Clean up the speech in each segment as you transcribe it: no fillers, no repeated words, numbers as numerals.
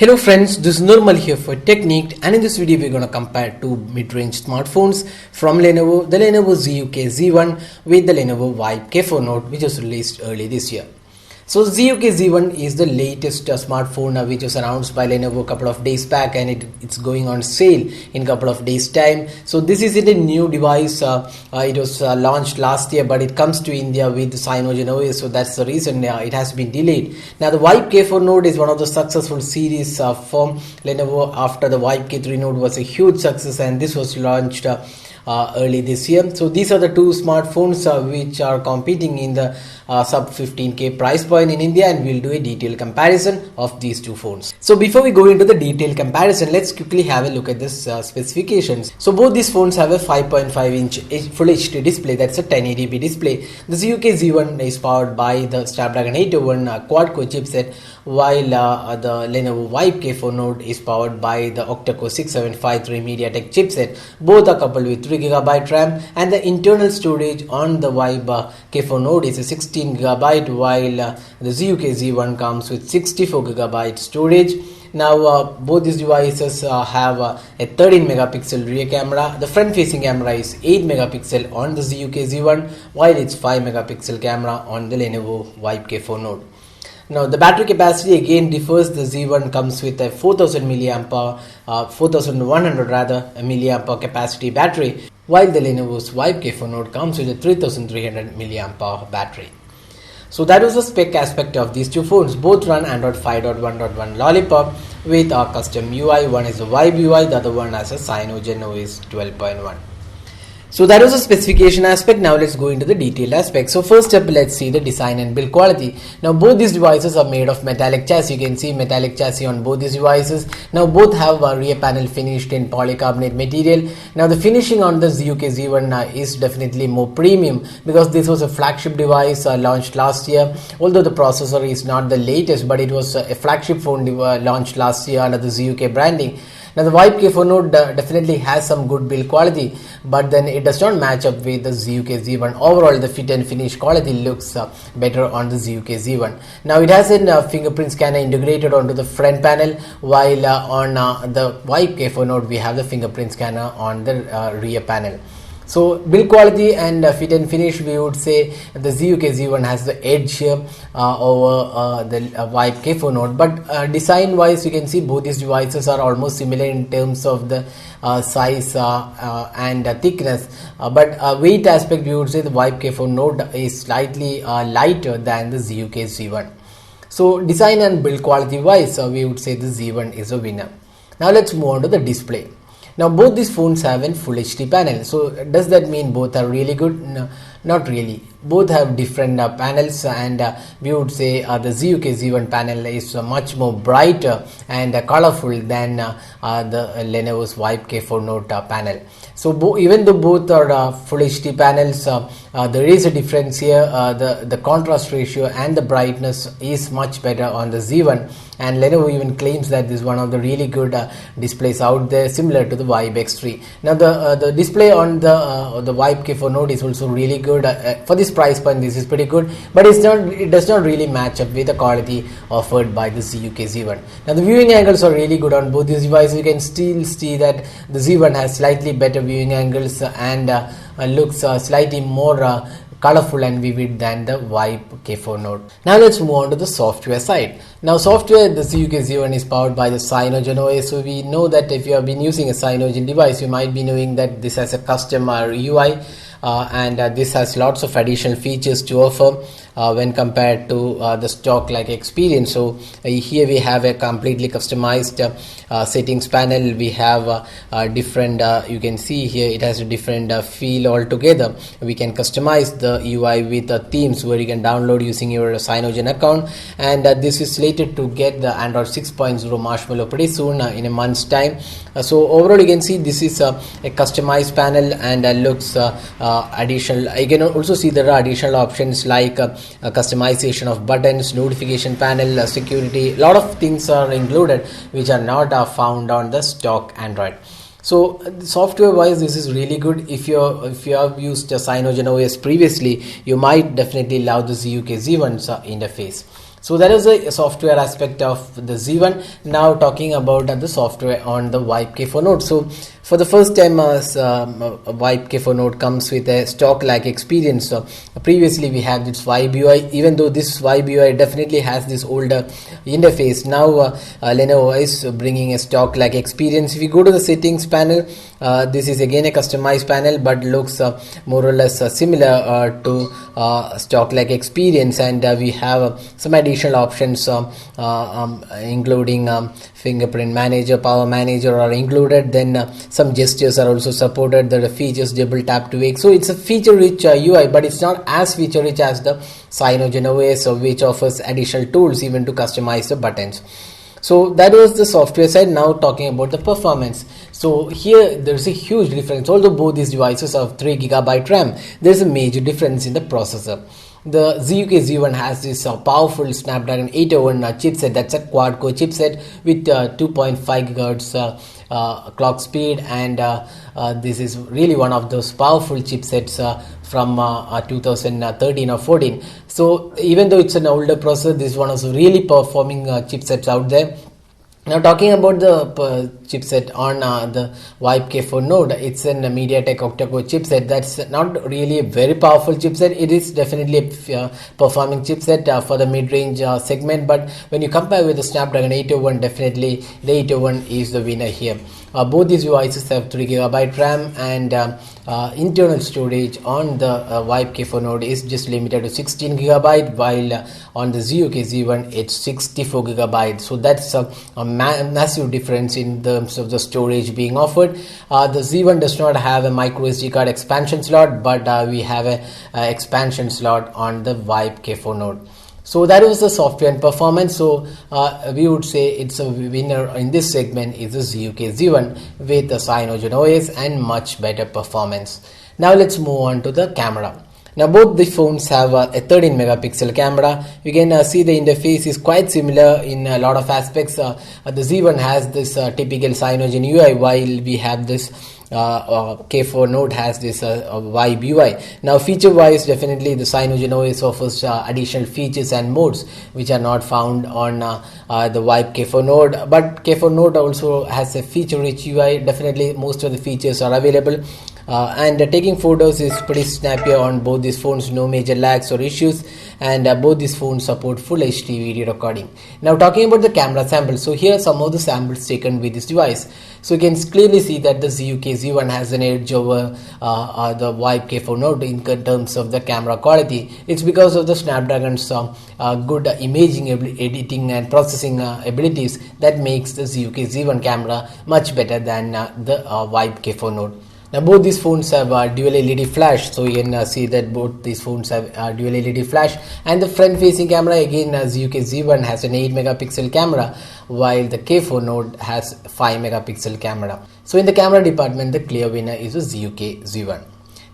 Hello friends, this is Nirmal here for Technique, and in this video we're going to compare two mid-range smartphones from Lenovo, the Lenovo ZUK Z1 with the Lenovo Vibe K4 Note, which was released early this year. So ZUK Z1 is the latest smartphone which was announced by Lenovo a couple of days back, and it's going on sale in a couple of days time. So this is a new device. It was launched last year, but it comes to India with CyanogenOS, so that's the reason it has been delayed. Now the Vibe K4 Note is one of the successful series from Lenovo after the Vibe K3 Note was a huge success, and this was launched early this year. So these are the two smartphones which are competing in the sub 15k price point in India, and we'll do a detailed comparison of these two phones. So before we go into the detailed comparison, let's quickly have a look at the specifications. So both these phones have a 5.5 inch Full HD display, that's a 1080p display. The ZUK Z1 is powered by the Snapdragon 801 quad-core chipset, while the Lenovo Vibe K4 Note is powered by the octa-core 6753 MediaTek chipset. Both are coupled with 3GB RAM, and the internal storage on the Vibe K4 Note is a 16GB, while the ZUK Z1 comes with 64GB storage. Now both these devices have a 13 megapixel rear camera. The front facing camera is 8 megapixel on the ZUK Z1, while it's 5 megapixel camera on the Lenovo Vibe K4 Note. Now the battery capacity again differs. The Z1 comes with a 4100 milliampere capacity battery, while the Lenovo's Vibe K4 Note comes with a 3300 milliampere battery. So that was the spec aspect of these two phones. Both run Android 5.1.1 Lollipop with a custom UI. One is a Vibe UI, the other one has a CyanogenOS 12.1. So that was the specification aspect. Now let's go into the detailed aspect. So first up, let's see the design and build quality. Now both these devices are made of metallic chassis. You can see metallic chassis on both these devices. Now both have a rear panel finished in polycarbonate material. Now the finishing on the ZUK Z1 is definitely more premium, because this was a flagship device launched last year. Although the processor is not the latest, but it was a flagship phone launched last year under the ZUK branding. Now the Vibe K4 Note definitely has some good build quality, but then it does not match up with the ZUK Z1. Overall, the fit and finish quality looks better on the ZUK Z1. Now it has a fingerprint scanner integrated onto the front panel, while on the Vibe K4 Note we have the fingerprint scanner on the rear panel. So build quality and fit and finish, we would say the ZUK Z1 has the edge here over the Vibe K4 Note, but design wise you can see both these devices are almost similar in terms of the size and thickness, but weight aspect we would say the Vibe K4 Note is slightly lighter than the ZUK Z1. So design and build quality wise we would say the Z1 is a winner. Now let's move on to the display. Now both these phones have a Full HD panel. So does that mean both are really good? No, not really. Both have different panels, and we would say the ZUK Z1 panel is much more brighter and colorful than the Lenovo's Vibe K4 Note panel. So even though both are Full HD panels, there is a difference here. The contrast ratio and the brightness is much better on the Z1, and Lenovo even claims that this is one of the really good displays out there, similar to the Vibe X3. Now the display on the Vibe K4 Note is also really good. For this price point, this is pretty good, but it does not really match up with the quality offered by the ZUK Z1. Now the viewing angles are really good on both these devices. You can still see that the Z1 has slightly better viewing angles and looks slightly more colorful and vivid than the Vibe K4 Note. Now let's move on to the software side. Now software, the ZUK Z1 is powered by the CyanogenOS. So we know that if you have been using a Cyanogen device, you might be knowing that this has a custom UI. And this has lots of additional features to offer when compared to the stock like experience. So here we have a completely customized settings panel. We have different you can see here it has a different feel altogether. We can customize the UI with themes where you can download using your Cyanogen account, and this is slated to get the Android 6.0 Marshmallow pretty soon in a month's time. So overall you can see this is a customized panel, and looks additional. You can also see there are additional options like customization of buttons, notification panel, security. A lot of things are included which are not found on the stock Android. So software wise, this is really good. If you have used CyanogenOS previously, you might definitely love the ZUK Z1's interface. So that is a software aspect of the Z1. Now talking about the software on the VIBE K4 Note. So for the first time, VIBE K4 Note comes with a stock-like experience. So previously we had this VIBE UI. Even though this VIBE UI definitely has this older interface, now Lenovo is bringing a stock-like experience. If you go to the settings panel, this is again a customized panel, but looks more or less similar to stock-like experience, and we have some additional options including fingerprint manager, power manager are included. Then some gestures are also supported. The features double tap to wake. So it's a feature rich UI, but it's not as feature rich as the CyanogenOS, which offers additional tools even to customize the buttons. So that was the software side. Now talking about the performance. So here there's a huge difference. Although both these devices have 3GB RAM, there's a major difference in the processor. The ZUK Z1 has this powerful Snapdragon 801 chipset. That's a quad-core chipset with 2.5 GHz clock speed, and this is really one of those powerful chipsets from 2013 or 14. So even though it's an older processor, this is one of the really performing chipsets out there. Now talking about the chipset on the VIBE K4 Note, it's a MediaTek octa-core chipset. That's not really a very powerful chipset. It is definitely a performing chipset for the mid-range segment, but when you compare with the Snapdragon 801, definitely the 801 is the winner here. Both these devices have 3GB RAM, and internal storage on the VIBE K4 Note is just limited to 16GB, while on the ZUK Z1 it's 64GB. So that's a massive difference in terms of the storage being offered. The Z1 does not have a micro SD card expansion slot, but we have a expansion slot on the VIBE K4 Note. So that was the software and performance. So we would say it's a winner in this segment is the ZUK Z1 with the CyanogenOS and much better performance. Now let's move on to the camera. Now both the phones have a 13 megapixel camera. You can see the interface is quite similar in a lot of aspects. The Z1 has this typical Cyanogen UI, while we have this K4 Note has this VIBE UI. Now feature wise, definitely the CyanogenOS offers additional features and modes which are not found on the VIBE K4 Note, but K4 Note also has a feature rich UI. Definitely most of the features are available. And taking photos is pretty snappy on both these phones, no major lags or issues, and both these phones support full HD video recording. Now talking about the camera samples, so here are some of the samples taken with this device. So you can clearly see that the ZUK Z1 has an edge over the VIBE K4 Note in terms of the camera quality. It's because of the Snapdragon's good imaging, editing and processing abilities that makes the ZUK Z1 camera much better than the VIBE K4 Note. Now both these phones have dual LED flash, so you can see that both these phones have dual LED flash, and the front facing camera again ZUK Z1 has an 8 megapixel camera, while the K4 Note has 5 megapixel camera. So in the camera department, the clear winner is the ZUK Z1.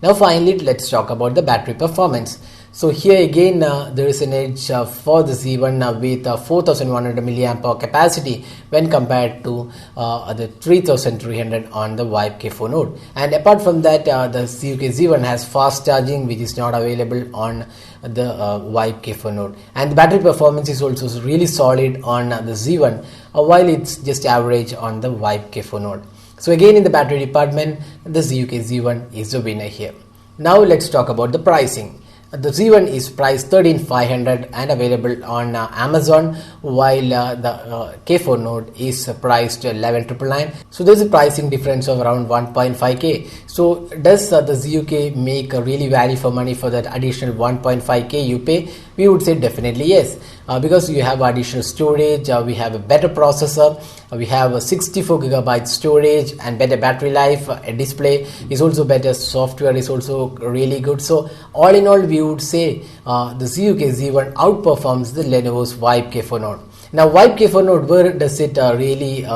Now finally, let's talk about the battery performance. So here again there is an edge for the Z1 with 4100 mAh capacity when compared to the 3300 on the VIBE K4 Note. And apart from that, the ZUK Z1 has fast charging, which is not available on the VIBE K4 Note. And the battery performance is also really solid on the Z1 while it's just average on the VIBE K4 Note. So again in the battery department, the ZUK Z1 is the winner here. Now let's talk about the pricing. The Z1 is priced 13,500 and available on Amazon, while the K4 Note is priced 11,999. So there's a pricing difference of around 1.5k. So does the ZUK make a really value for money for that additional 1.5k you pay? We would say definitely yes, because you have additional storage, we have a better processor, we have a 64GB storage and better battery life, a display is also better, software is also really good. So all in all, we would say the ZUK Z1 outperforms the Lenovo's VIBE K4 Note. Now VIBE K4 Note, where does it really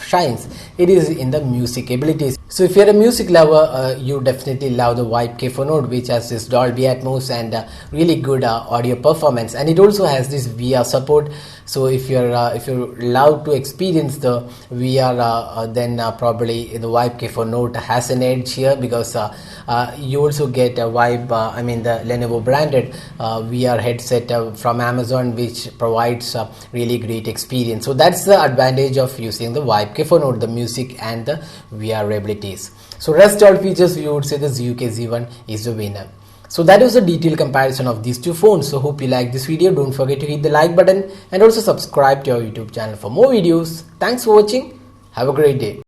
shines? It is in the music abilities. So if you're a music lover, you definitely love the Vibe K4 Note, which has this Dolby Atmos and really good audio performance, and it also has this VR support. So if you're love to experience the VR, then probably the Vibe K4 Note has an edge here, because you also get a Vibe, the Lenovo branded VR headset from Amazon, which provides a really great experience. So that's the advantage of using the Vibe K4 Note, the music and the VR abilities. So rest all features, we would say the ZUK Z1 is the winner. So that was a detailed comparison of these two phones. So hope you like this video. Don't forget to hit the like button and also subscribe to our YouTube channel for more videos. Thanks for watching. Have a great day.